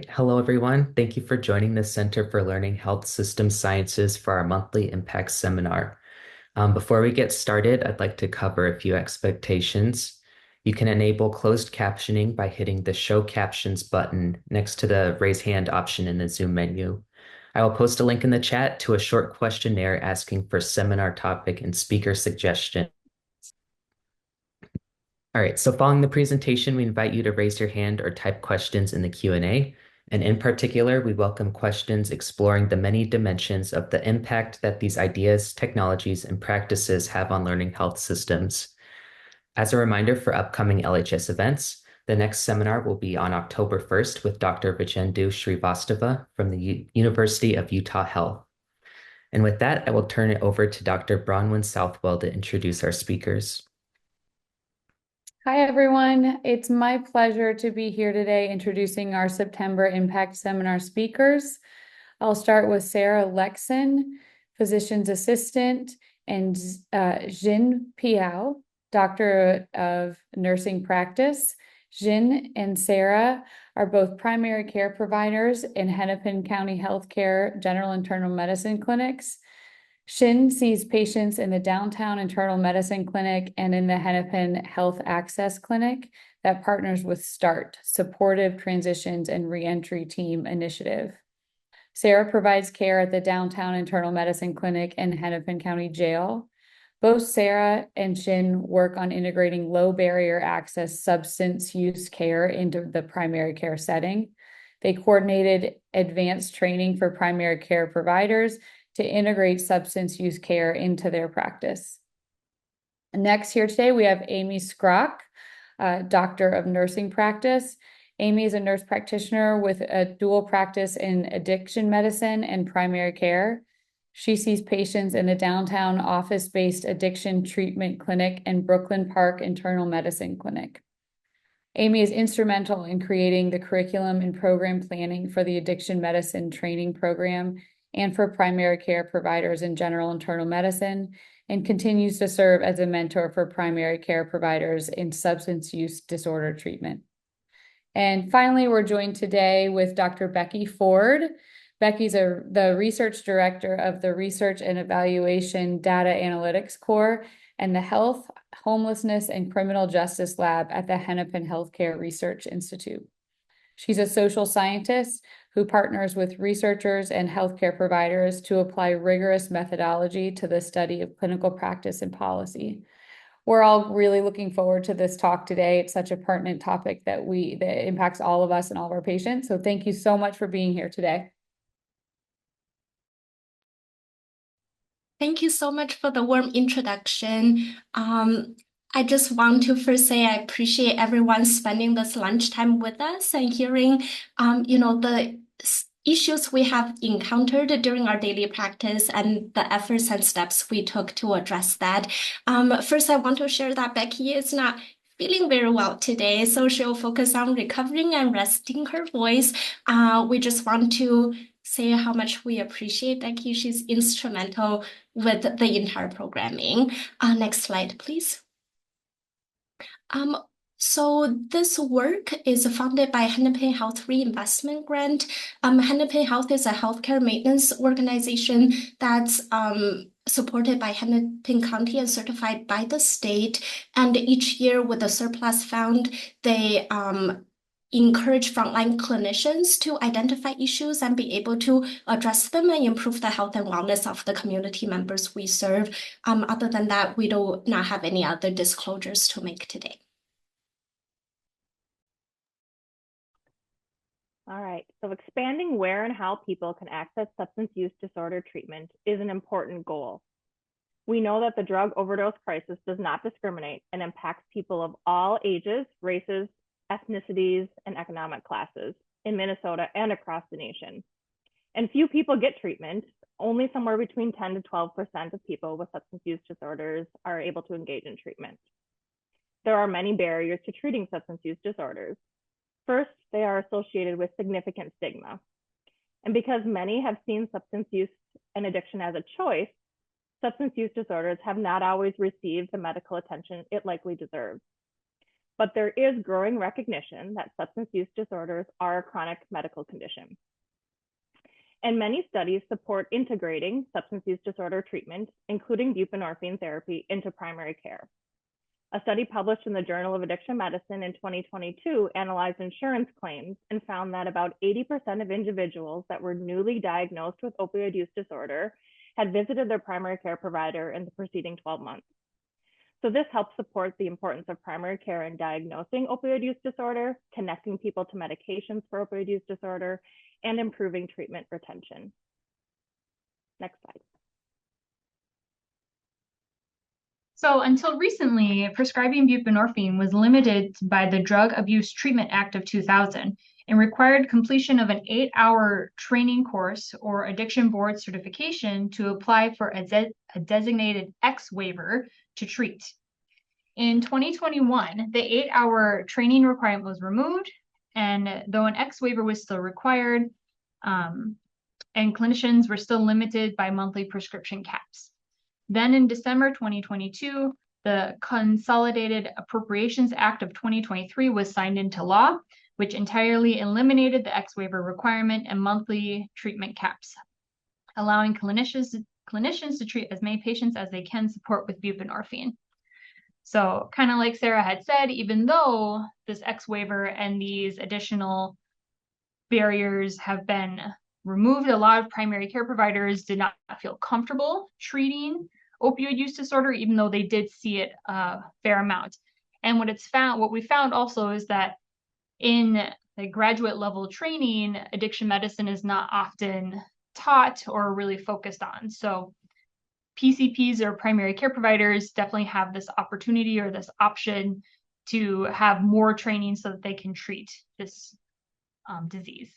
right. Hello, everyone. Thank you for joining the Center for Learning Health System Sciences for our monthly impact seminar. Before we get started, I'd like to cover a few expectations. You can enable closed captioning by hitting the Show Captions button next to the Raise Hand option in the Zoom menu. I will post a link in the chat to a short questionnaire asking for seminar topic and speaker suggestion. All right, so following the presentation, we invite you to raise your hand or type questions in the Q&A. And in particular, we welcome questions exploring the many dimensions of the impact that these ideas, technologies, and practices have on learning health systems. As a reminder for upcoming LHS events, the next seminar will be on October 1st with Dr. Vijendu Srivastava from the University of Utah Health. And with that, I will turn it over to Dr. Bronwyn Southwell to introduce our speakers. Hi, everyone. It's my pleasure to be here today introducing our September Impact Seminar speakers. I'll start with Sarah Lexcen, Physician's Assistant, and Xin Piao, Doctor of Nursing Practice. Xin and Sarah are both primary care providers in Hennepin County Healthcare General Internal Medicine clinics. Xin sees patients in the downtown internal medicine clinic and in the Hennepin Health Access Clinic that partners with START, Supportive Transitions and Reentry Team Initiative. Sarah provides care at the downtown internal medicine clinic and Hennepin County Jail. Both Sarah and Xin work on integrating low barrier access substance use care into the primary care setting. They coordinated advanced training for primary care providers to integrate substance use care into their practice. Next here today, we have Amy Skroch, Doctor of Nursing Practice. Amy is a nurse practitioner with a dual practice in addiction medicine and primary care. She sees patients in the downtown office-based addiction treatment clinic and Brooklyn Park internal medicine clinic. Amy is instrumental in creating the curriculum and program planning for the addiction medicine training program and for primary care providers in general internal medicine, and continues to serve as a mentor for primary care providers in substance use disorder treatment. And finally, we're joined today with Dr. Becky Ford. Becky's the research director of the Research and Evaluation Data Analytics Core and the Health, Homelessness, and Criminal Justice Lab at the Hennepin Healthcare Research Institute. She's a social scientist who partners with researchers and healthcare providers to apply rigorous methodology to the study of clinical practice and policy. We're all really looking forward to this talk today. It's such a pertinent topic that impacts all of us and all of our patients. So thank you so much for being here today. Thank you so much for the warm introduction. I just want to first say I appreciate everyone spending this lunchtime with us and hearing, the issues we have encountered during our daily practice and the efforts and steps we took to address that. First, I want to share that Becky is not feeling very well today, so she'll focus on recovering and resting her voice. We just want to say how much we appreciate Becky. She's instrumental with the entire programming. Next slide, please. So this work is funded by Hennepin Health Reinvestment Grant. Hennepin Health is a healthcare maintenance organization that's supported by Hennepin County and certified by the state. And each year with the surplus fund, they encourage frontline clinicians to identify issues and be able to address them and improve the health and wellness of the community members we serve. Other than that, we do not have any other disclosures to make today. All right, so expanding where and how people can access substance use disorder treatment is an important goal. We know that the drug overdose crisis does not discriminate and impacts people of all ages, races, ethnicities, and economic classes in Minnesota and across the nation. And few people get treatment. Only somewhere between 10 to 12% of people with substance use disorders are able to engage in treatment. There are many barriers to treating substance use disorders. First, they are associated with significant stigma. And because many have seen substance use and addiction as a choice, substance use disorders have not always received the medical attention it likely deserves. but there is growing recognition that substance use disorders are a chronic medical condition. And many studies support integrating substance use disorder treatment, including buprenorphine therapy, into primary care. A study published in the Journal of Addiction Medicine in 2022 analyzed insurance claims and found that about 80% of individuals that were newly diagnosed with opioid use disorder had visited their primary care provider in the preceding 12 months. So this helps support the importance of primary care in diagnosing opioid use disorder, connecting people to medications for opioid use disorder, and improving treatment retention. Next slide. So until recently, prescribing buprenorphine was limited by the Drug Abuse Treatment Act of 2000 and required completion of an 8-hour training course or addiction board certification to apply for a designated X waiver to treat. In 2021, the 8-hour training requirement was removed, and though an X waiver was still required, and clinicians were still limited by monthly prescription caps. Then in December 2022, the Consolidated Appropriations Act of 2023 was signed into law, which entirely eliminated the X waiver requirement and monthly treatment caps, allowing clinicians to treat as many patients as they can support with buprenorphine. So kind of like Sarah had said, even though this X waiver and these additional barriers have been removed, a lot of primary care providers did not feel comfortable treating opioid use disorder, even though they did see it a fair amount. And what we found also is that in the graduate level training, addiction medicine is not often taught or really focused on. So PCPs or primary care providers definitely have this opportunity or this option to have more training so that they can treat this disease.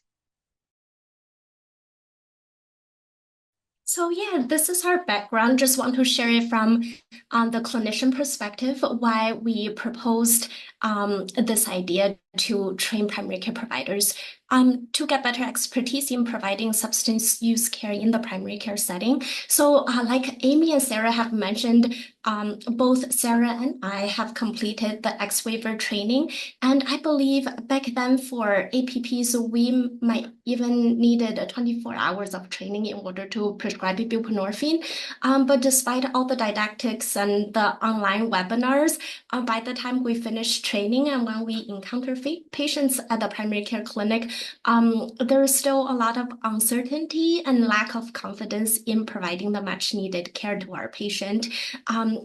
So yeah, this is our background. Just want to share it from the clinician perspective, why we proposed this idea to train primary care providers to get better expertise in providing substance use care in the primary care setting. So like Amy and Sarah have mentioned, both Sarah and I have completed the X waiver training. And I believe back then for APPs, we might even needed 24 hours of training in order to prescribe buprenorphine. But despite all the didactics and the online webinars, by the time we finished training and when we encounter patients at the primary care clinic, there is still a lot of uncertainty and lack of confidence in providing the much needed care to our patient.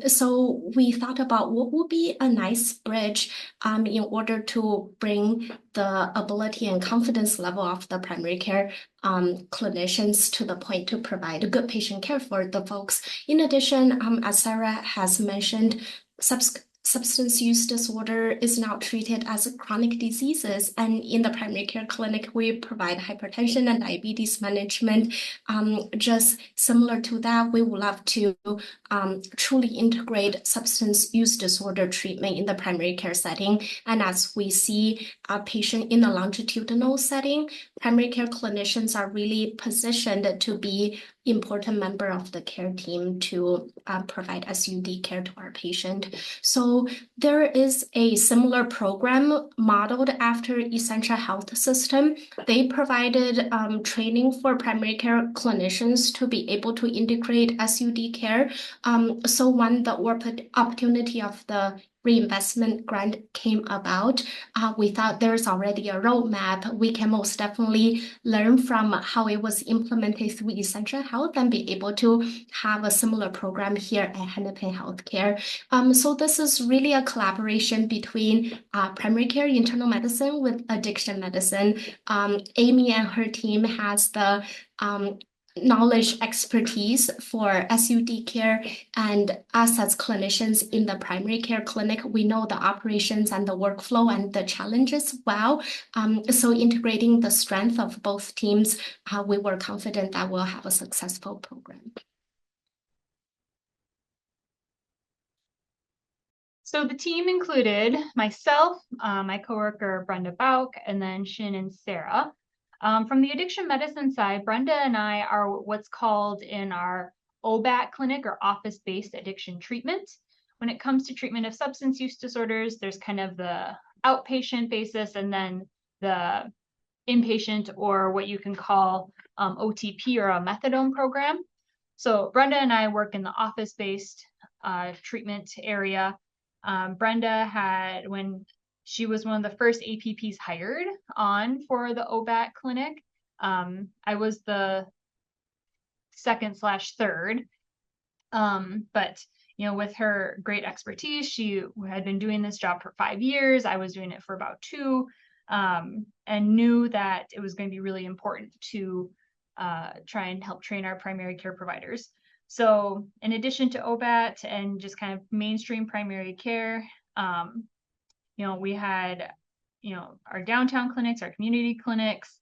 So we thought about what would be a nice bridge in order to bring the ability and confidence level of the primary care clinicians to the point to provide good patient care for the folks. In addition, as Sarah has mentioned, substance use disorder is now treated as chronic diseases, and in the primary care clinic, we provide hypertension and diabetes management. Just similar to that, we would love to truly integrate substance use disorder treatment in the primary care setting. And as we see a patient in a longitudinal setting, primary care clinicians are really positioned to be important member of the care team to provide SUD care to our patient. So there is a similar program modeled after Essentia Health System. They provided training for primary care clinicians to be able to integrate SUD care. So when the opportunity of the reinvestment grant came about, we thought there's already a roadmap. We can most definitely learn from how it was implemented through Essentia Health and be able to have a similar program here at Hennepin Healthcare. So this is really a collaboration between primary care internal medicine with addiction medicine. Amy and her team has the knowledge expertise for SUD care, and us as clinicians in the primary care clinic, we know the operations and the workflow and the challenges well. So integrating the strength of both teams, we were confident that we'll have a successful program. So the team included myself, my coworker Brenda Bauk, and then Xin and Sarah. From the addiction medicine side, Brenda and I are what's called in our OBAT clinic or office-based addiction treatment. when it comes to treatment of substance use disorders, there's kind of the outpatient basis and then the inpatient, or what you can call OTP, or a methadone program. So Brenda and I work in the office-based treatment area. Brenda had, when she was one of the first APPs hired on for the OBAT clinic, I was the second/third. But with her great expertise, she had been doing this job for 5 years. I was doing it for about 2, and knew that it was going to be really important to try and help train our primary care providers. So in addition to OBAT and just kind of mainstream primary care, we had, our downtown clinics, our community clinics,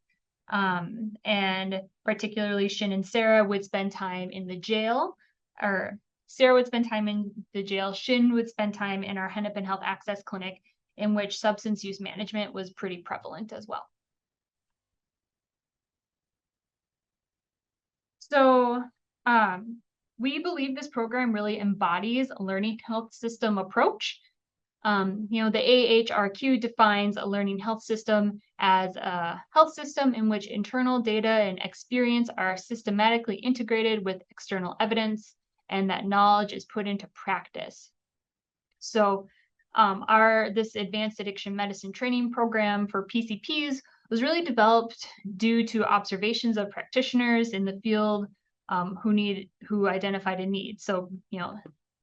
and particularly Xin and Sarah would spend time in the jail, or Sarah would spend time in the jail. Xin would spend time in our Hennepin Health Access Clinic, in which substance use management was pretty prevalent as well. So we believe this program really embodies a learning health system approach. The AHRQ defines a learning health system as a health system in which internal data and experience are systematically integrated with external evidence, and that knowledge is put into practice. So this advanced addiction medicine training program for PCPs was really developed due to observations of practitioners in the field who identified a need. So,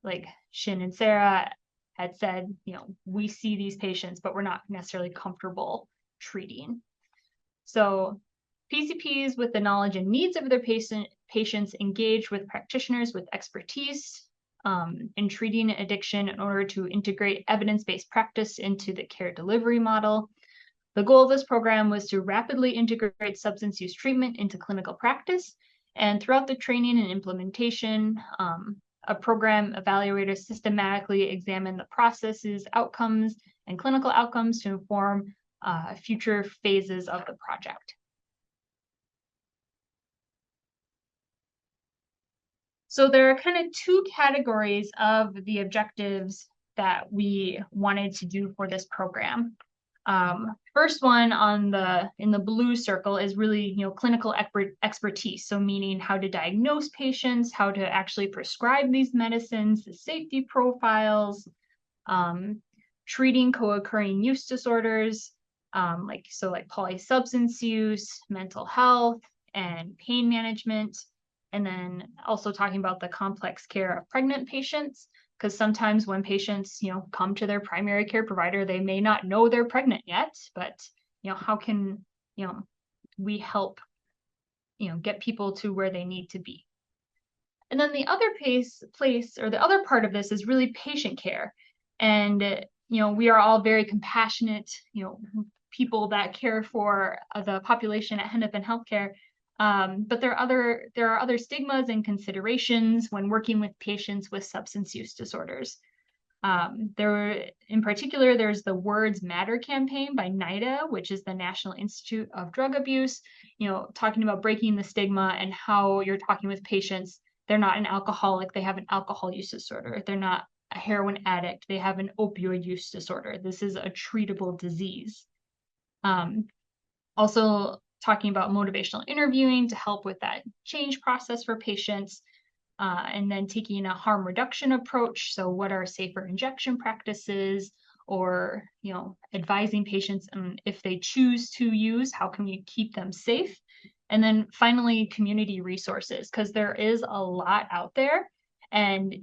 like Xin and Sarah had said, we see these patients, but we're not necessarily comfortable treating. So PCPs with the knowledge and needs of their patients engage with practitioners with expertise in treating addiction in order to integrate evidence-based practice into the care delivery model. The goal of this program was to rapidly integrate substance use treatment into clinical practice, and throughout the training and implementation, a program evaluator systematically examined the processes, outcomes, and clinical outcomes to inform future phases of the project. So there are kind of 2 categories of the objectives that we wanted to do for this program. First one in the blue circle is really, clinical expertise. So meaning how to diagnose patients, how to actually prescribe these medicines, the safety profiles, treating co-occurring use disorders, like polysubstance use, mental health, and pain management. And then also talking about the complex care of pregnant patients, because sometimes when patients, come to their primary care provider, they may not know they're pregnant yet, but, how can, we help, get people to where they need to be. And then the other the other part of this is really patient care. And, we are all very compassionate, people that care for the population at Hennepin Healthcare. But there are other stigmas and considerations when working with patients with substance use disorders. In particular, there's the Words Matter campaign by NIDA, which is the National Institute of Drug Abuse, talking about breaking the stigma and how you're talking with patients. They're not an alcoholic, they have an alcohol use disorder. They're not a heroin addict, they have an opioid use disorder. This is a treatable disease. Also talking about motivational interviewing to help with that change process for patients, and then taking a harm reduction approach. So what are safer injection practices, or, advising patients if they choose to use, how can we keep them safe? And then finally, community resources, because there is a lot out there, and,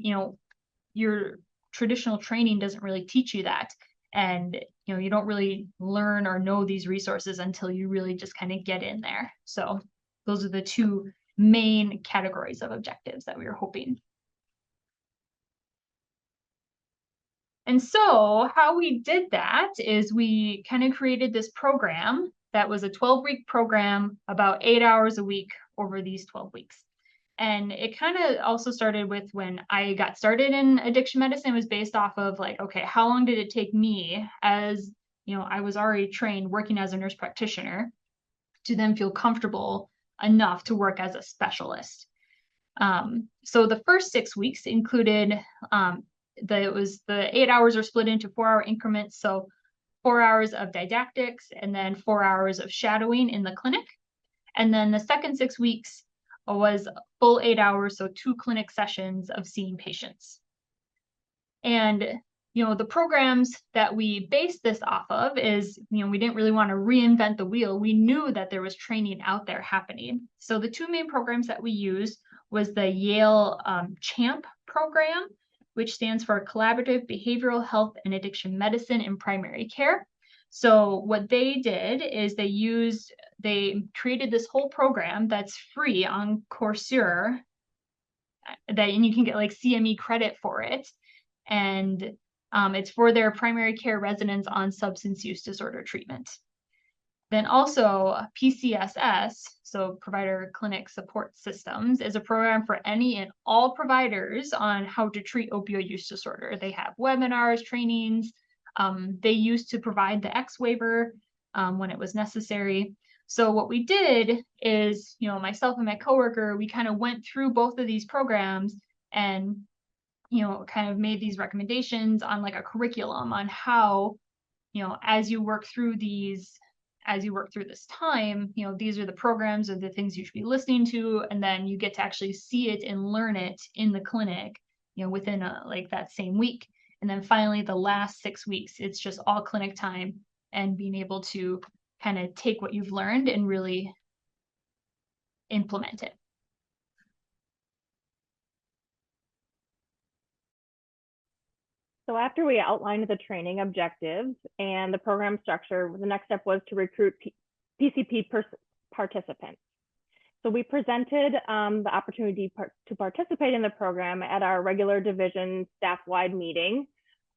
your traditional training doesn't really teach you that. And, you don't really learn or know these resources until you really just kind of get in there. So those are the 2 main categories of objectives that we were hoping. And so how we did that is we kind of created this program that was a 12-week program, about 8 hours a week over these 12 weeks. And it kind of also started with when I got started in addiction medicine, was based off of like, okay, how long did it take me, as I was already trained working as a nurse practitioner, to then feel comfortable enough to work as a specialist. So the first 6 weeks included the 8 hours are split into 4-hour increments. So 4 hours of didactics and then 4 hours of shadowing in the clinic. And then the second 6 weeks was full 8 hours, so 2 clinic sessions of seeing patients. And the programs that we based this off of is, we didn't really want to reinvent the wheel. We knew that there was training out there happening. So the 2 main programs that we used was the Yale CHAMP program, which stands for Collaborative Behavioral Health and Addiction Medicine in Primary Care. So what they did is they created this whole program that's free on Coursera, and you can get like CME credit for it. And it's for their primary care residents on substance use disorder treatment. Then also PCSS, so Provider Clinic Support Systems, is a program for any and all providers on how to treat opioid use disorder. They have webinars, trainings. They used to provide the X waiver when it was necessary. So what we did is, myself and my coworker, we kind of went through both of these programs and kind of made these recommendations on like a curriculum on how, as you work through this time, these are the programs or the things you should be listening to, and then you get to actually see it and learn it in the clinic, within like that same week. And then finally, the last 6 weeks, it's just all clinic time and being able to kind of take what you've learned and really implement it. So after we outlined the training objectives and the program structure, the next step was to recruit PCP participants. So we presented the opportunity to participate in the program at our regular division staff-wide meeting,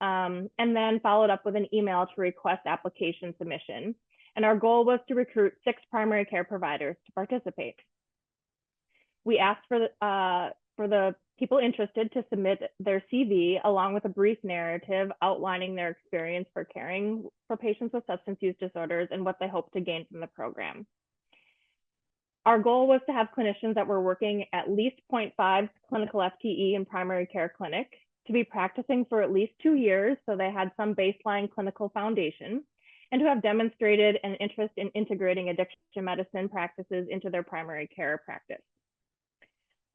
and then followed up with an email to request application submission. And our goal was to recruit 6 primary care providers to participate. We asked for the people interested to submit their CV along with a brief narrative outlining their experience for caring for patients with substance use disorders and what they hope to gain from the program. Our goal was to have clinicians that were working at least 0.5 clinical FTE in primary care clinic, to be practicing for at least 2 years, so they had some baseline clinical foundation, and to have demonstrated an interest in integrating addiction medicine practices into their primary care practice.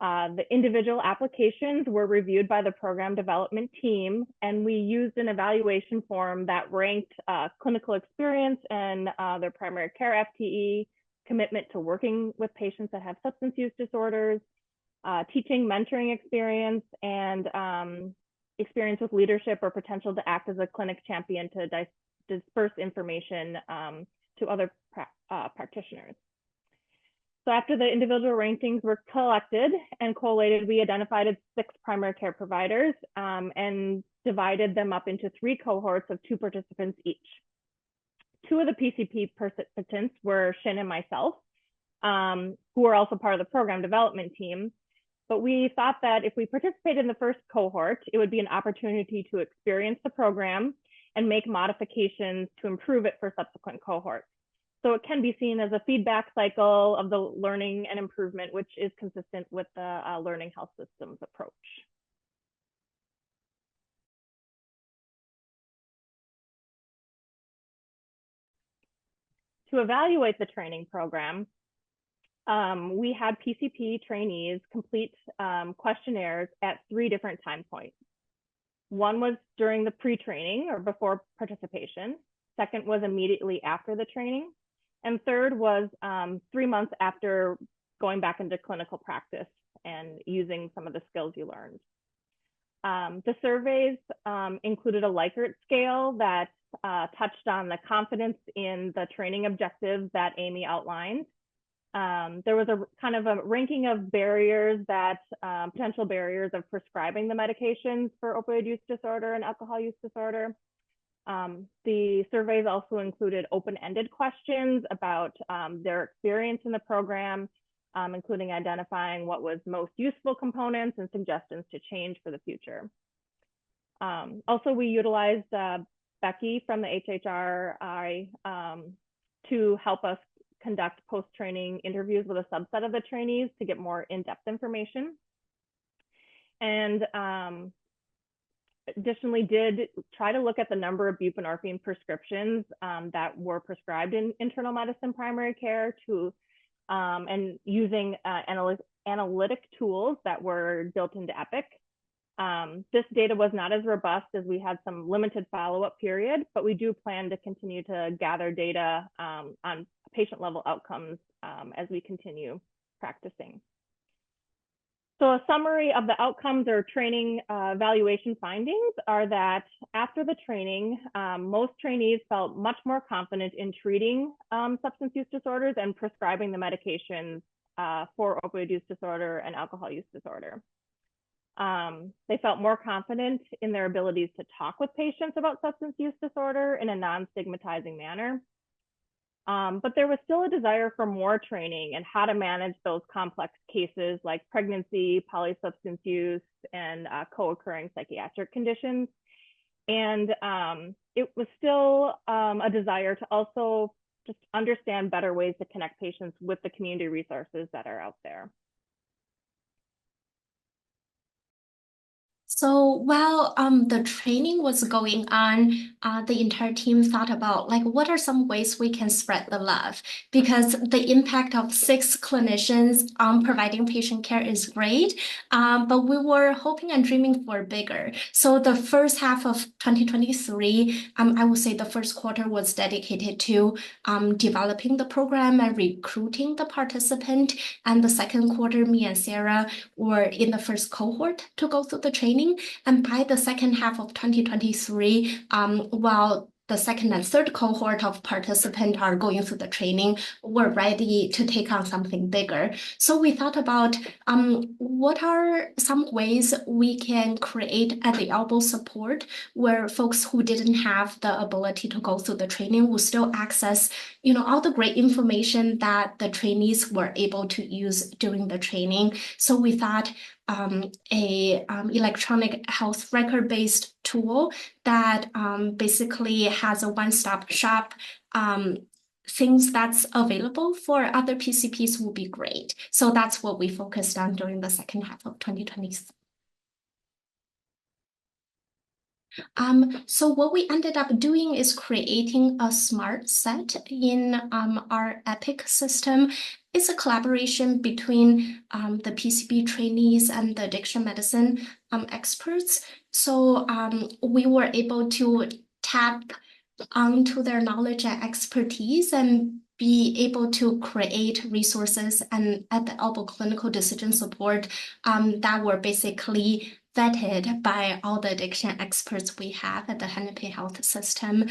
The individual applications were reviewed by the program development team, and we used an evaluation form that ranked clinical experience and their primary care FTE, commitment to working with patients that have substance use disorders, teaching, mentoring experience, and experience with leadership or potential to act as a clinic champion to disperse information to other practitioners. So after the individual rankings were collected and collated, we identified 6 primary care providers and divided them up into 3 cohorts of 2 participants each. 2 of the PCP participants were Xin and myself, who are also part of the program development team. But we thought that if we participated in the first cohort, it would be an opportunity to experience the program and make modifications to improve it for subsequent cohorts. So it can be seen as a feedback cycle of the learning and improvement, which is consistent with the learning health systems approach. To evaluate the training program, we had PCP trainees complete questionnaires at 3 different time points. One was during the pre-training or before participation. Second was immediately after the training. And third was 3 months after going back into clinical practice and using some of the skills you learned. The surveys included a Likert scale that touched on the confidence in the training objectives that Amy outlined. There was a kind of a ranking of barriers that potential barriers of prescribing the medications for opioid use disorder and alcohol use disorder. The surveys also included open-ended questions about their experience in the program, including identifying what was most useful components and suggestions to change for the future. Also, we utilized Becky from the HHRI to help us conduct post-training interviews with a subset of the trainees to get more in-depth information. And additionally did try to look at the number of buprenorphine prescriptions that were prescribed in internal medicine primary care to and using analytic tools that were built into Epic. This data was not as robust as we had some limited follow-up period, but we do plan to continue to gather data on patient-level outcomes as we continue practicing. So a summary of the outcomes or training evaluation findings are that after the training, most trainees felt much more confident in treating substance use disorders and prescribing the medications for opioid use disorder and alcohol use disorder. They felt more confident in their abilities to talk with patients about substance use disorder in a non-stigmatizing manner. But there was still a desire for more training and how to manage those complex cases like pregnancy, polysubstance use, and co-occurring psychiatric conditions. And it was still a desire to also just understand better ways to connect patients with the community resources that are out there. So while the training was going on, the entire team thought about like what are some ways we can spread the love, because the impact of 6 clinicians on providing patient care is great, but we were hoping and dreaming for bigger. So the first half of 2023, I would say the first quarter was dedicated to developing the program and recruiting the participant, and the second quarter, me and Sarah were in the first cohort to go through the training. And by the second half of 2023, while the second and third cohort of participants are going through the training, we're ready to take on something bigger. So we thought about what are some ways we can create at the elbow support where folks who didn't have the ability to go through the training will still access, all the great information that the trainees were able to use during the training. So we thought a electronic health record-based tool that basically has a one-stop shop things that's available for other PCPs will be great. So that's what we focused on during the second half of 2023. So what we ended up doing is creating a smart set in our Epic system. It's a collaboration between the PCP trainees and the addiction medicine experts. So we were able to tap onto their knowledge and expertise and be able to create resources and at the elbow clinical decision support that were basically vetted by all the addiction experts we have at the Hennepin Health System.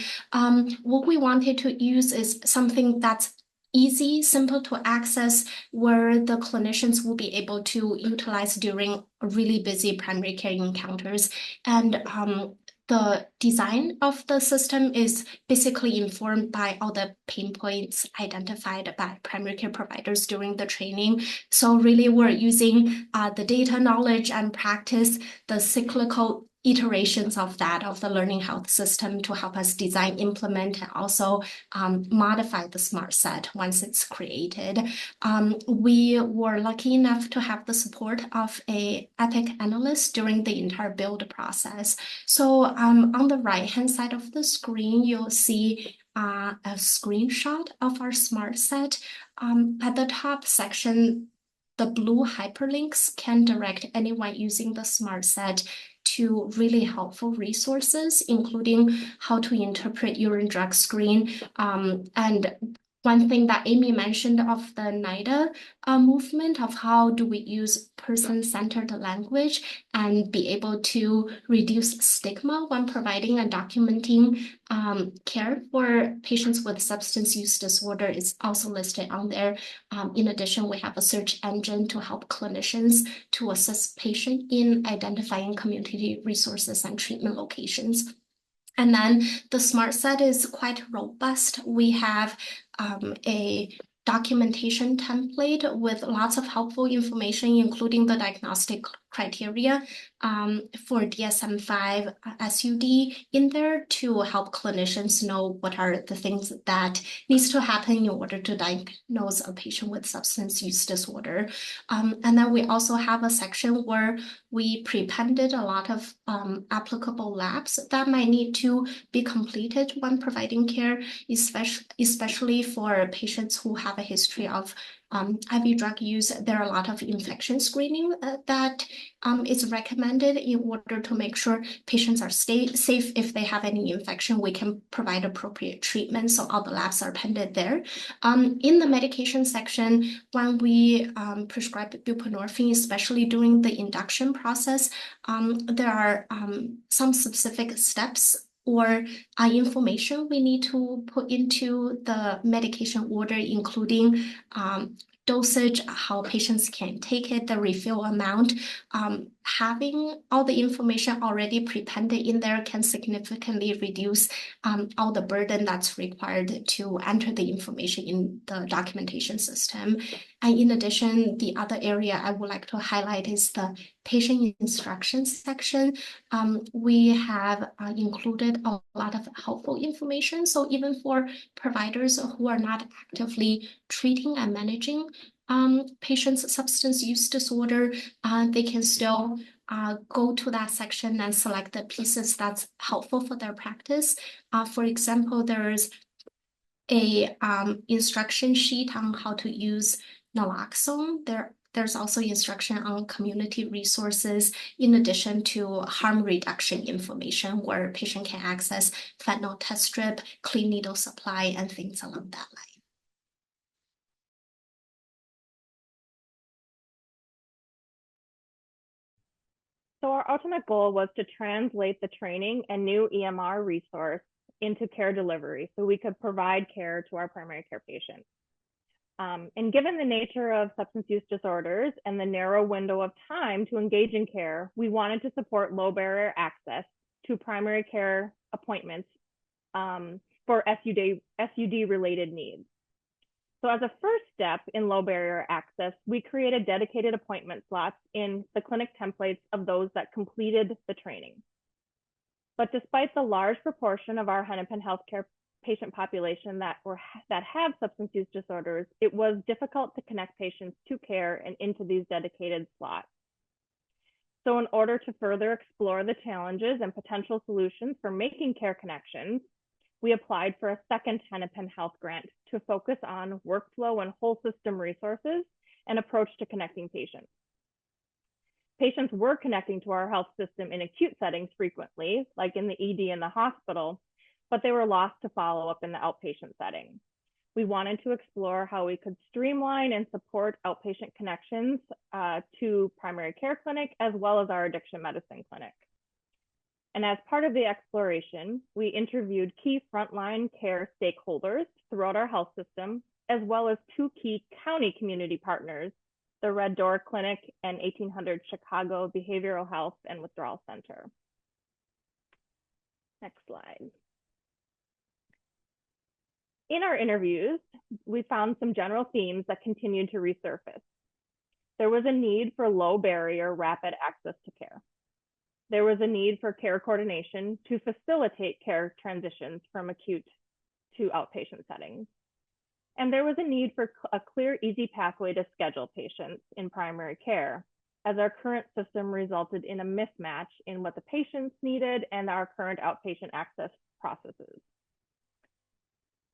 What we wanted to use is something that's easy, simple to access, where the clinicians will be able to utilize during really busy primary care encounters. And the design of the system is basically informed by all the pain points identified by primary care providers during the training. So really we're using the data, knowledge, and practice, the cyclical iterations of the learning health system to help us design, implement, and also modify the smart set once it's created. We were lucky enough to have the support of an Epic analyst during the entire build process. So on the right-hand side of the screen, you'll see a screenshot of our smart set. At the top section, the blue hyperlinks can direct anyone using the smart set to really helpful resources, including how to interpret urine drug screen. And one thing that Amy mentioned of the NIDA movement of how do we use person-centered language and be able to reduce stigma when providing and documenting care for patients with substance use disorder is also listed on there. In addition, we have a search engine to help clinicians to assist patients in identifying community resources and treatment locations. And then the smart set is quite robust. We have a documentation template with lots of helpful information, including the diagnostic criteria for DSM-5 SUD in there to help clinicians know what are the things that needs to happen in order to diagnose a patient with substance use disorder. And then we also have a section where we prepended a lot of applicable labs that might need to be completed when providing care, especially for patients who have a history of IV drug use. There are a lot of infection screening that is recommended in order to make sure patients are safe. If they have any infection, we can provide appropriate treatment. So all the labs are pended there. In the medication section, when we prescribe buprenorphine, especially during the induction process, there are some specific steps or information we need to put into the medication order, including dosage, how patients can take it, the refill amount. Having all the information already prepended in there can significantly reduce all the burden that's required to enter the information in the documentation system. And in addition, the other area I would like to highlight is the patient instructions section. We have included a lot of helpful information. So even for providers who are not actively treating and managing patients' substance use disorder, they can still go to that section and select the pieces that's helpful for their practice. For example, there's a instruction sheet on how to use naloxone. There's also instruction on community resources, in addition to harm reduction information where a patient can access fentanyl test strip, clean needle supply, and things along that line. So our ultimate goal was to translate the training and new EMR resource into care delivery so we could provide care to our primary care patients. And given the nature of substance use disorders and the narrow window of time to engage in care, we wanted to support low barrier access to primary care appointments for SUD-related needs. So as a first step in low barrier access, we created dedicated appointment slots in the clinic templates of those that completed the training. But despite the large proportion of our Hennepin Healthcare patient population that have substance use disorders, it was difficult to connect patients to care and into these dedicated slots. So in order to further explore the challenges and potential solutions for making care connections, we applied for a second Hennepin Health grant to focus on workflow and whole system resources and approach to connecting patients. Patients were connecting to our health system in acute settings frequently, like in the ED in the hospital, but they were lost to follow up in the outpatient setting. We wanted to explore how we could streamline and support outpatient connections to primary care clinic, as well as our addiction medicine clinic. And as part of the exploration, we interviewed key frontline care stakeholders throughout our health system, as well as two key county community partners, the Red Door Clinic and 1800 Chicago Behavioral Health and Withdrawal Center. Next slide. In our interviews, we found some general themes that continued to resurface. There was a need for low barrier, rapid access to care. There was a need for care coordination to facilitate care transitions from acute to outpatient settings. And there was a need for a clear, easy pathway to schedule patients in primary care, as our current system resulted in a mismatch in what the patients needed and our current outpatient access processes.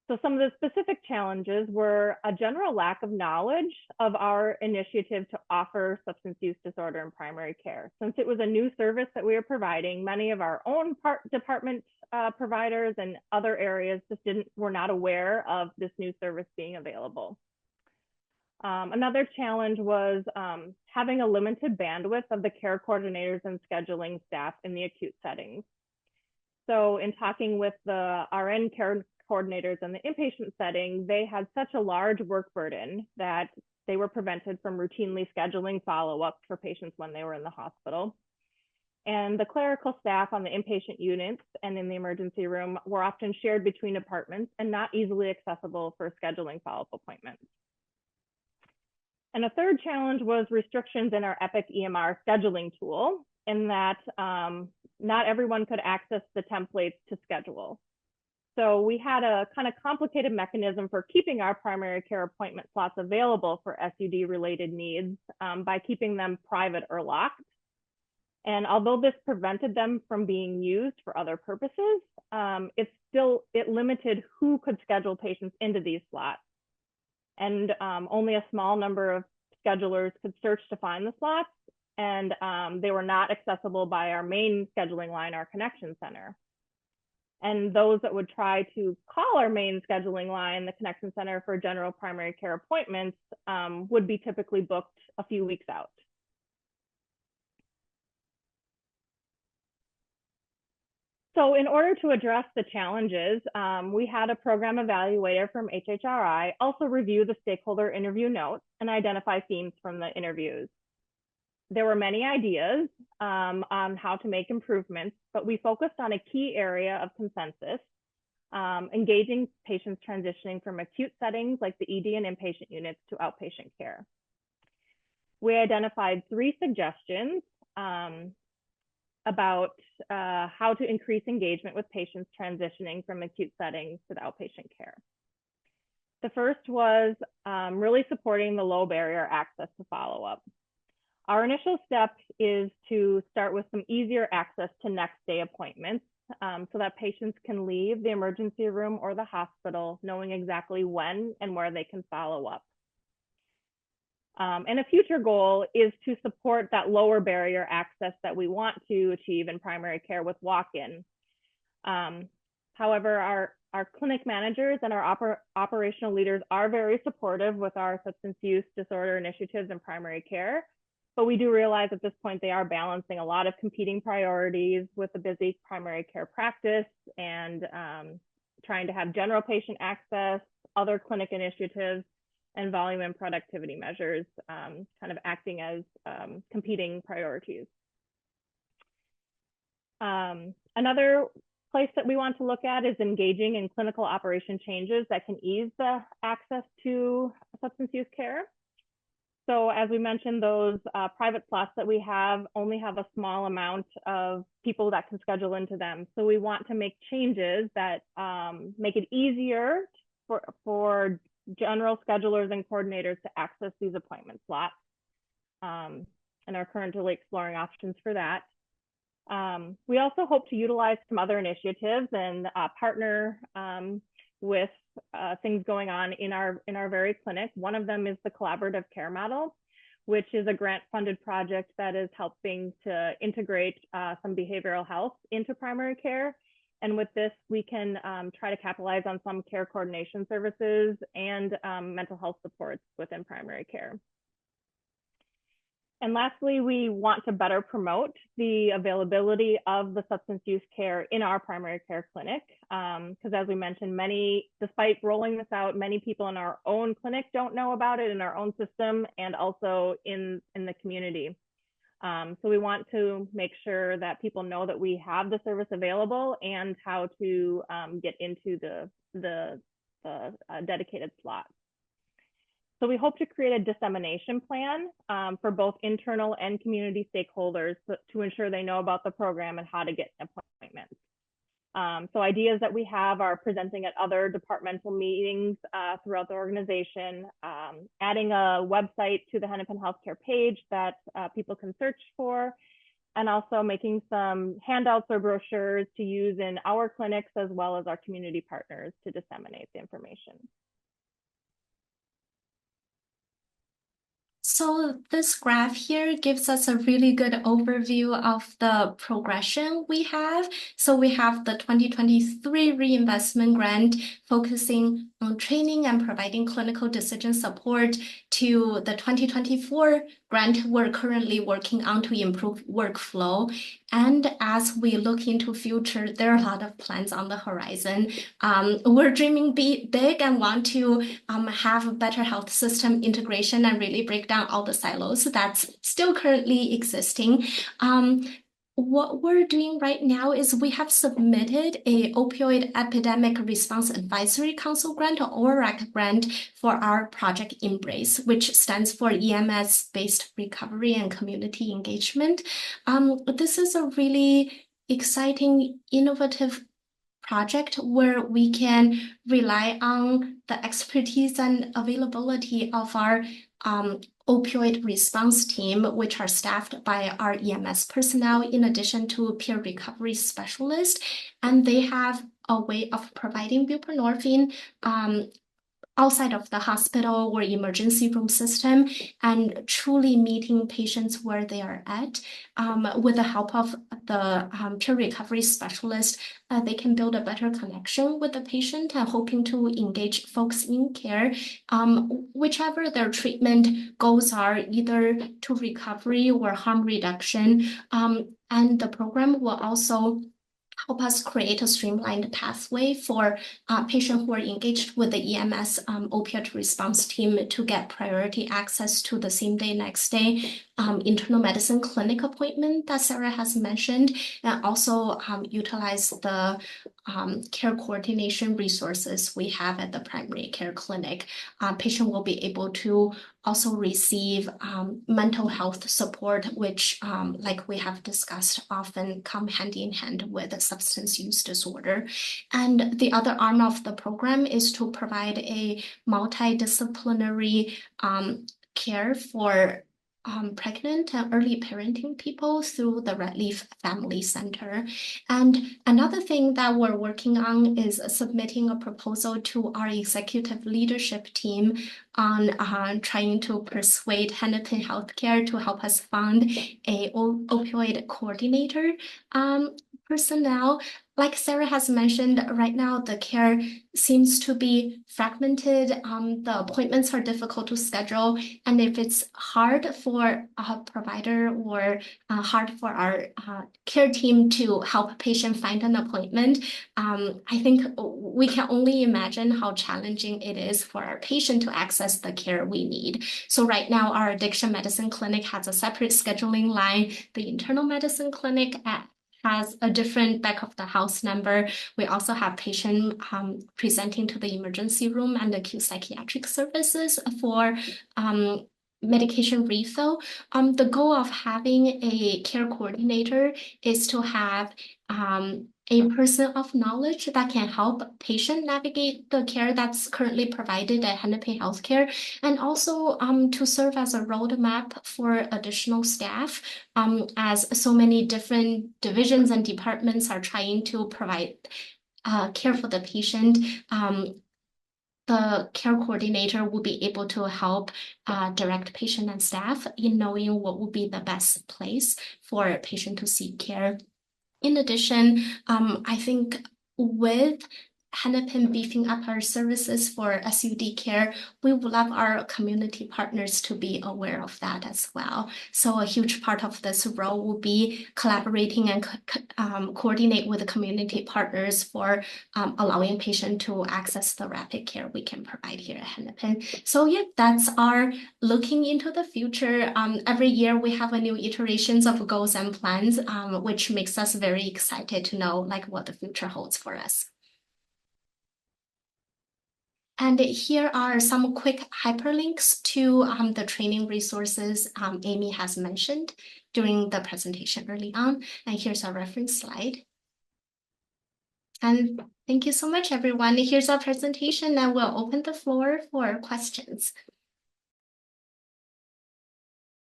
So some of the specific challenges were a general lack of knowledge of our initiative to offer substance use disorder in primary care. Since it was a new service that we were providing, many of our own department providers and other areas just were not aware of this new service being available. Another challenge was having a limited bandwidth of the care coordinators and scheduling staff in the acute settings. So in talking with the RN care coordinators in the inpatient setting, they had such a large work burden that they were prevented from routinely scheduling follow-up for patients when they were in the hospital. And the clerical staff on the inpatient units and in the emergency room were often shared between departments and not easily accessible for scheduling follow-up appointments. And a third challenge was restrictions in our Epic EMR scheduling tool, in that not everyone could access the templates to schedule. So we had a kind of complicated mechanism for keeping our primary care appointment slots available for SUD-related needs by keeping them private or locked. And although this prevented them from being used for other purposes, it limited who could schedule patients into these slots. And only a small number of schedulers could search to find the slots, and they were not accessible by our main scheduling line, our connection center. And those that would try to call our main scheduling line, the connection center, for general primary care appointments would be typically booked a few weeks out. So in order to address the challenges, we had a program evaluator from HHRI also review the stakeholder interview notes and identify themes from the interviews. There were many ideas on how to make improvements, but we focused on a key area of consensus, engaging patients transitioning from acute settings like the ED and inpatient units to outpatient care. We identified 3 suggestions about how to increase engagement with patients transitioning from acute settings to the outpatient care. The first was really supporting the low barrier access to follow-up. Our initial step is to start with some easier access to next day appointments so that patients can leave the emergency room or the hospital knowing exactly when and where they can follow up. And a future goal is to support that lower barrier access that we want to achieve in primary care with walk-in. However, our clinic managers and our operational leaders are very supportive with our substance use disorder initiatives in primary care, but we do realize at this point they are balancing a lot of competing priorities with a busy primary care practice and trying to have general patient access, other clinic initiatives, and volume and productivity measures kind of acting as competing priorities. Another place that we want to look at is engaging in clinical operation changes that can ease the access to substance use care. So as we mentioned, those private slots that we have only have a small amount of people that can schedule into them. So we want to make changes that make it easier for general schedulers and coordinators to access these appointment slots, and are currently exploring options for that. We also hope to utilize some other initiatives and partner with things going on in our very clinic. One of them is the collaborative care model, which is a grant-funded project that is helping to integrate some behavioral health into primary care. And with this, we can try to capitalize on some care coordination services and mental health supports within primary care. And lastly, we want to better promote the availability of the substance use care in our primary care clinic. Because as we mentioned, despite rolling this out, many people in our own clinic don't know about it in our own system and also in the community. So we want to make sure that people know that we have the service available and how to get into the dedicated slot. So we hope to create a dissemination plan for both internal and community stakeholders to ensure they know about the program and how to get appointments. So ideas that we have are presenting at other departmental meetings throughout the organization, adding a website to the Hennepin Healthcare page that people can search for, and also making some handouts or brochures to use in our clinics as well as our community partners to disseminate the information. So this graph here gives us a really good overview of the progression we have. So we have the 2023 reinvestment grant focusing on training and providing clinical decision support to the 2024 grant we're currently working on to improve workflow. And as we look into future, there are a lot of plans on the horizon. We're dreaming big and want to have a better health system integration and really break down all the silos that's still currently existing. what we're doing right now is we have submitted a opioid epidemic response advisory council grant, or ORAC grant, for our project Embrace, which stands for EMS-based recovery and community engagement. This is a really exciting, innovative project where we can rely on the expertise and availability of our opioid response team, which are staffed by our EMS personnel, in addition to peer recovery specialists. And they have a way of providing buprenorphine outside of the hospital or emergency room system, and truly meeting patients where they are at. With the help of the peer recovery specialist, they can build a better connection with the patient and hoping to engage folks in care, whichever their treatment goals are, either to recovery or harm reduction. And the program will also help us create a streamlined pathway for patients who are engaged with the EMS opioid response team to get priority access to the same day, next day internal medicine clinic appointment that Sarah has mentioned, and also utilize the care coordination resources we have at the primary care clinic. Patient will be able to also receive mental health support, which, like we have discussed, often come hand in hand with a substance use disorder. And the other arm of the program is to provide a multidisciplinary care for pregnant and early parenting people through the Red Leaf Family Center. And another thing that we're working on is submitting a proposal to our executive leadership team on trying to persuade Hennepin Healthcare to help us fund a opioid coordinator personnel. Like Sarah has mentioned, right now the care seems to be fragmented. The appointments are difficult to schedule. And if it's hard for a provider or hard for our care team to help a patient find an appointment, I think we can only imagine how challenging it is for our patient to access the care we need. So right now, our addiction medicine clinic has a separate scheduling line. The internal medicine clinic has a different back of the house number. We also have patients presenting to the emergency room and acute psychiatric services for medication refill. The goal of having a care coordinator is to have a person of knowledge that can help patient navigate the care that's currently provided at Hennepin Healthcare, and also to serve as a roadmap for additional staff, as so many different divisions and departments are trying to provide care for the patient. The care coordinator will be able to help direct patient and staff in knowing what will be the best place for a patient to seek care. In addition, I think with Hennepin beefing up our services for SUD care, we would love our community partners to be aware of that as well. So a huge part of this role will be collaborating and coordinate with the community partners for allowing patients to access the rapid care we can provide here at Hennepin. So yeah, that's our looking into the future. Every year we have a new iterations of goals and plans, which makes us very excited to know like what the future holds for us. And here are some quick hyperlinks to the training resources Amy has mentioned during the presentation early on. And here's our reference slide. And thank you so much, everyone. Here's our presentation, and we'll open the floor for questions.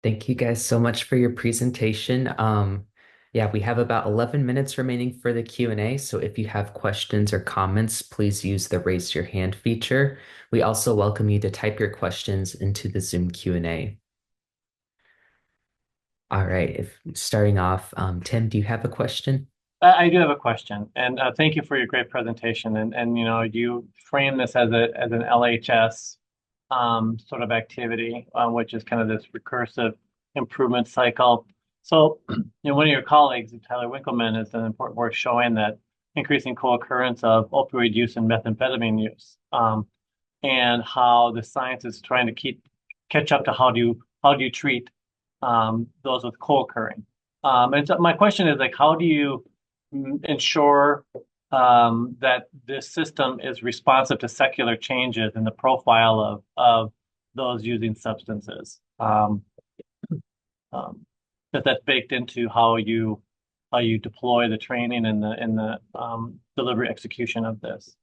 Thank you guys so much for your presentation. Yeah, we have about 11 minutes remaining for the Q&A. So if you have questions or comments, please use the raise your hand feature. We also welcome you to type your questions into the Zoom Q&A. All right, starting off, Tim, do you have a question? I do have a question, and thank you for your great presentation. And you know, you frame this as an LHS sort of activity, which is kind of this recursive improvement cycle. So, you know, one of your colleagues, Tyler Winkleman, has done important work showing that increasing co-occurrence of opioid use and methamphetamine use, and how the science is trying to catch up to how do you treat those with co-occurring. And so my question is like, how do you ensure that this system is responsive to secular changes in the profile of those using substances? That that's baked into how you deploy the training and the delivery execution of this.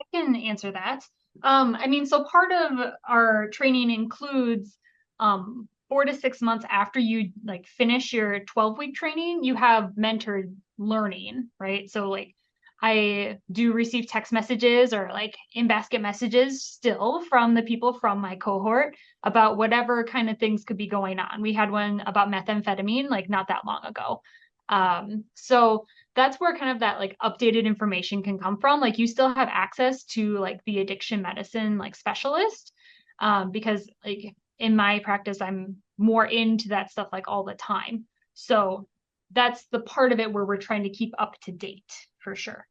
I can answer that. I mean, so part of our training includes 4 to 6 months after you like finish your 12-week training, you have mentored learning, right? So like I do receive text messages or like in-basket messages still from the people from my cohort about whatever kind of things could be going on. We had one about methamphetamine like not that long ago. So that's where kind of that like updated information can come from. Like you still have access to like the addiction medicine like specialist, because like in my practice, I'm more into that stuff like all the time. So that's the part of it where we're trying to keep up to date for sure.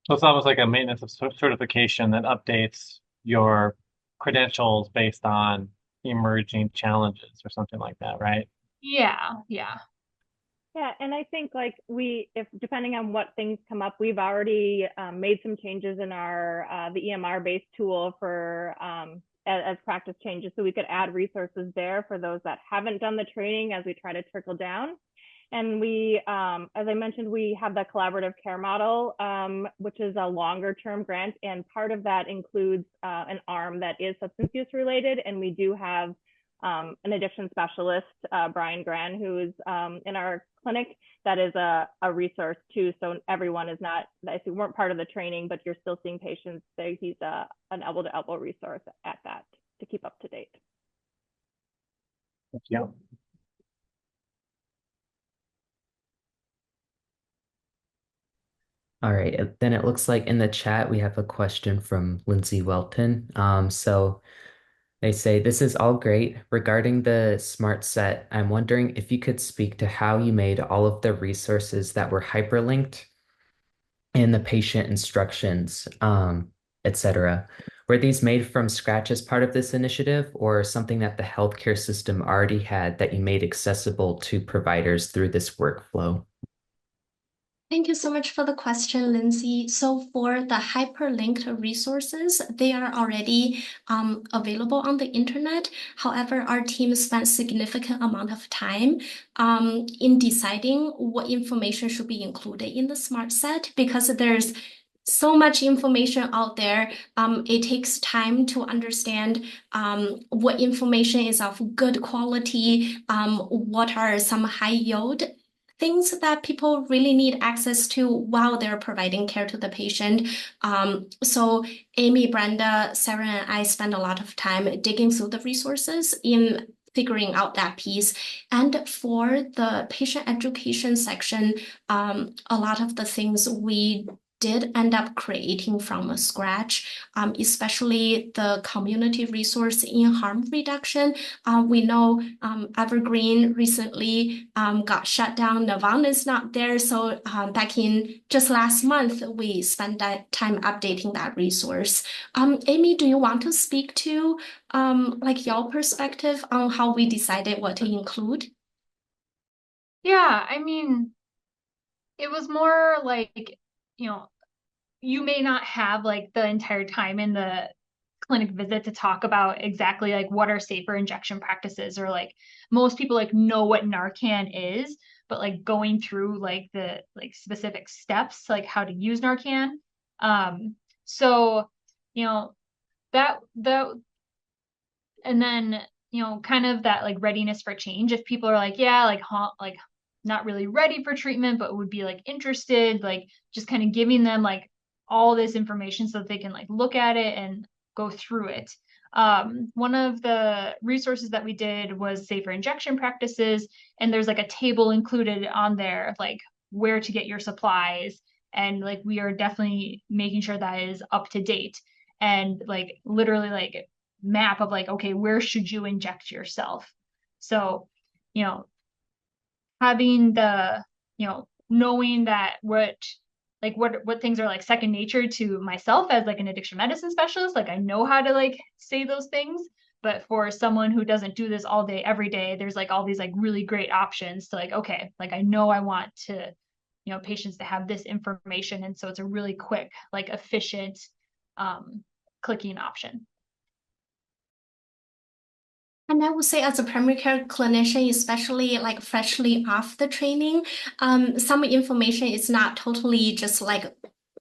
So it's almost like a maintenance of certification that updates your credentials based on emerging challenges or something like that, right? Yeah, yeah. Yeah, and I think like if depending on what things come up, we've already made some changes in our the EMR based tool for as practice changes, so we could add resources there for those that haven't done the training as we try to trickle down. And we, as I mentioned, we have the collaborative care model, which is a longer term grant, and part of that includes an arm that is substance use related, and we do have an addiction specialist, Brian Gran, who is in our clinic, that is a resource too. So everyone is not, if you weren't part of the training, but you're still seeing patients, so he's an elbow to elbow resource at that to keep up to date. Thank you. All right, then it looks like in the chat we have a question from Lindsay Welton. So they say, this is all great. Regarding the smart set, I'm wondering if you could speak to how you made all of the resources that were hyperlinked in the patient instructions, etc. Were these made from scratch as part of this initiative, or something that the healthcare system already had that you made accessible to providers through this workflow? Thank you so much for the question, Lindsay. So for the hyperlinked resources, they are already available on the internet. However, our team spent significant amount of time in deciding what information should be included in the smart set, because there's so much information out there. It takes time to understand what information is of good quality, what are some high yield things that people really need access to while they're providing care to the patient. So Amy, Brenda, Sarah, and I spend a lot of time digging through the resources in figuring out that piece. And for the patient education section, a lot of the things we did end up creating from scratch, especially the community resource in harm reduction. We know Evergreen recently got shut down. Nirvana is not there. So back in just last month, we spent that time updating that resource. Amy, do you want to speak to like your perspective on how we decided what to include? Yeah, I mean, it was more like, you may not have like the entire time in the clinic visit to talk about exactly like what are safer injection practices, or like most people like know what Narcan is, but like going through like the like specific steps, like how to use Narcan. So, you know, that and then, kind of that like readiness for change. If people are like, yeah, like not really ready for treatment, but would be like interested, like just kind of giving them like all this information so that they can like look at it and go through it. One of the resources that we did was safer injection practices, and there's like a table included on there, like where to get your supplies. And like we are definitely making sure that is up to date, and like literally like map of like, okay, where should you inject yourself? So, you know, having the, knowing that what things are like second nature to myself as like an addiction medicine specialist, like I know how to like say those things. But for someone who doesn't do this all day, every day, there's like all these like really great options to like, okay, like I know I want to, patients to have this information. And so it's a really quick, like efficient clicking option. And I would say as a primary care clinician, especially like freshly off the training, some information is not totally just like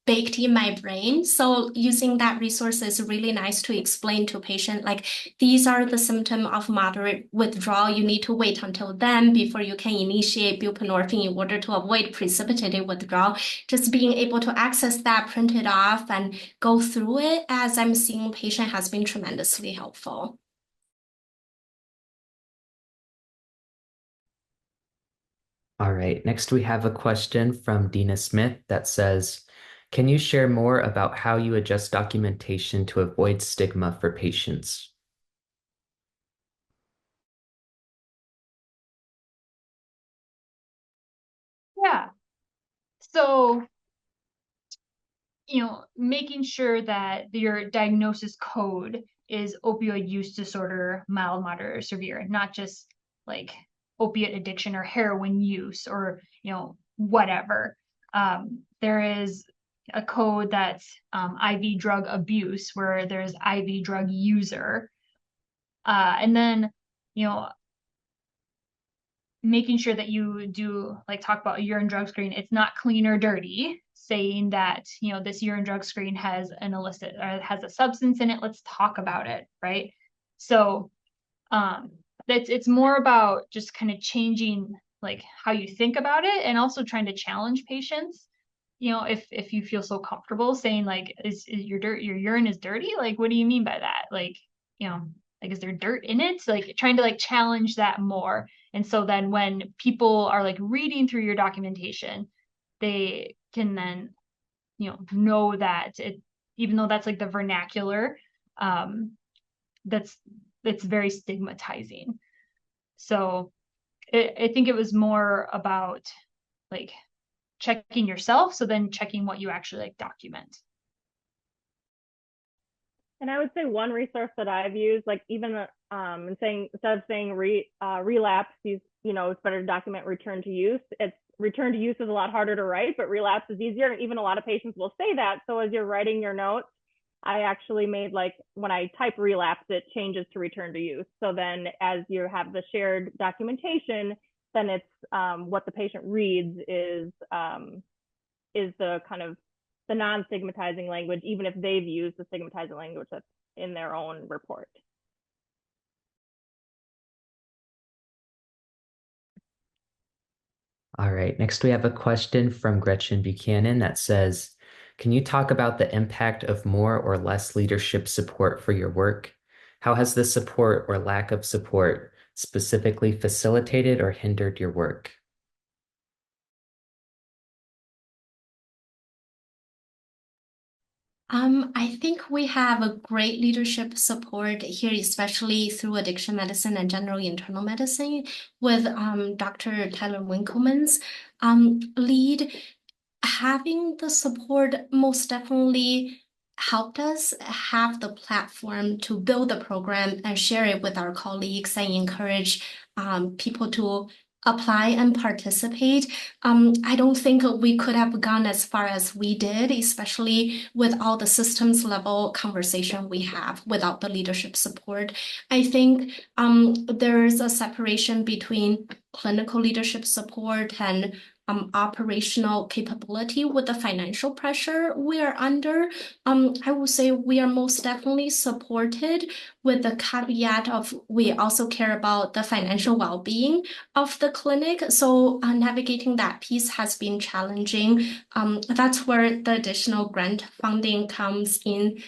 baked in my brain. So using that resource is really nice to explain to patient, like these are the symptoms of moderate withdrawal. You need to wait until then before you can initiate buprenorphine in order to avoid precipitated withdrawal. Just being able to access that, print it off, and go through it as I'm seeing patient has been tremendously helpful. All right, next we have a question from Dina Smith that says, can you share more about how you adjust documentation to avoid stigma for patients? Yeah. So, making sure that your diagnosis code is opioid use disorder, mild, moderate, or severe, not just like opiate addiction or heroin use or, whatever. There is a code that's IV drug abuse where there's IV drug user. And then, making sure that you do like talk about a urine drug screen. It's not clean or dirty, saying that, this urine drug screen has an illicit or has a substance in it. Let's talk about it, right? So it's more about just kind of changing like how you think about it and also trying to challenge patients. If you feel so comfortable saying like, is your urine is dirty? Like, what do you mean by that? Like, like, is there dirt in it? Like trying to like challenge that more. And so then when people are like reading through your documentation, they can then, know that it, even though that's like the vernacular, it's very stigmatizing. So I think it was more about like checking yourself, so then checking what you actually like document. And I would say one resource that I've used, like even and saying instead of saying relapse, it's better to document return to use. It's return to use is a lot harder to write, but relapse is easier. And even a lot of patients will say that. So as you're writing your notes, I actually made like when I type relapse, it changes to return to use. So then as you have the shared documentation, then it's what the patient reads is the kind of the non-stigmatizing language, even if they've used the stigmatizing language that's in their own report. All right, next we have a question from Gretchen Buchanan that says, can you talk about the impact of more or less leadership support for your work? How has the support or lack of support specifically facilitated or hindered your work? I think we have a great leadership support here, especially through addiction medicine and general internal medicine with Dr. Tyler Winkleman's lead. Having the support most definitely helped us have the platform to build the program and share it with our colleagues and encourage people to apply and participate. I don't think we could have gone as far as we did, especially with all the systems level conversation we have without the leadership support. I think there's a separation between clinical leadership support and operational capability with the financial pressure we are under. I would say we are most definitely supported with the caveat of we also care about the financial well-being of the clinic. So navigating that piece has been challenging. That's where the additional grant funding comes in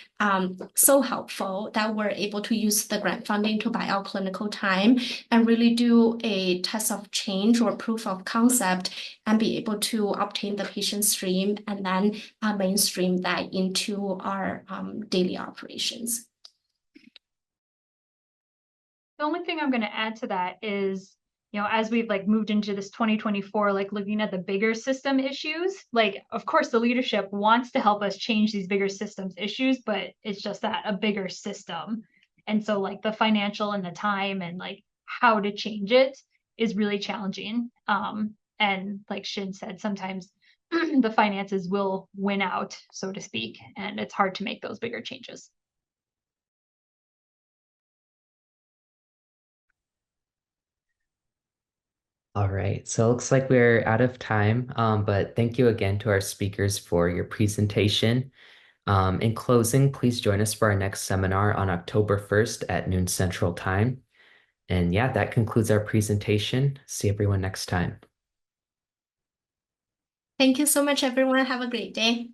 so helpful that we're able to use the grant funding to buy our clinical time and really do a test of change or proof of concept and be able to obtain the patient stream and then mainstream that into our daily operations. The only thing I'm going to add to that is, as we've like moved into this 2024, like looking at the bigger system issues, like, of course, the leadership wants to help us change these bigger systems issues, but it's just that a bigger system. And so like the financial and the time and like how to change it is really challenging. And like Xin said, sometimes the finances will win out, so to speak, and it's hard to make those bigger changes. All right, so it looks like we're out of time, but thank you again to our speakers for your presentation. In closing, please join us for our next seminar on October 1st at noon Central Time. And yeah, that concludes our presentation. See everyone next time. Thank you so much, everyone. Have a great day.